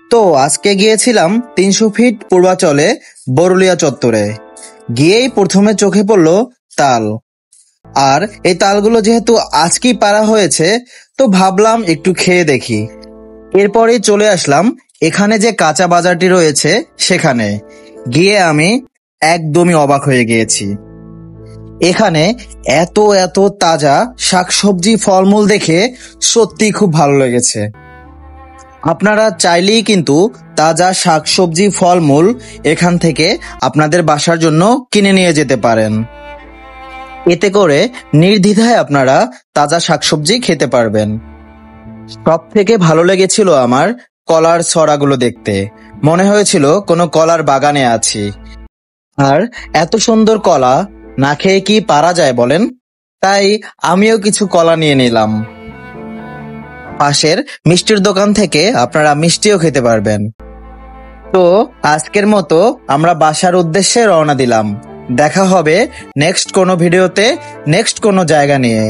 তো আজকে গিয়েছিলাম ৩০০ ফিট পূর্বাচলে বরুলিয়া চত্বরে। গিয়েই প্রথমে চোখে পড়ল তাল। আর এই তালগুলো যেহেতু আজকেই পাড়া হয়েছে, তো ভাবলাম একটু খেয়ে দেখি। এরপরেই চলে আসলাম এখানে যে কাঁচা বাজারটি রয়েছে সেখানে। গিয়ে আমি একদমই অবাক হয়ে গিয়েছি। এখানে এত এত তাজা শাকসবজি ফলমূল দেখে সত্যি খুব ভালো লেগেছে। আপনারা চাইলেই কিন্তু তাজা শাকসবজি ফলমূল এখান থেকে আপনাদের বাসার জন্য কিনে নিয়ে যেতে পারেন। এতে করে নির্দ্বিধায় আপনারা তাজা শাকসবজি খেতে পারবেন। সব থেকে ভালো লেগেছিল আমার কলার ছড়াগুলো দেখতে। মনে হয়েছিল কোনো কলার বাগানে আছি। আর এত সুন্দর কলা না খেয়ে কি পারা যায় বলেন? তাই আমিও কিছু কলা নিয়ে নিলাম। পাশের মিষ্টির দোকান থেকে আপনারা মিষ্টিও খেতে পারবেন। তো আজকের মতো আমরা বাসার উদ্দেশ্যে রওনা দিলাম। দেখা হবে নেক্সট কোনো ভিডিওতে, নেক্সট কোনো জায়গা নিয়ে।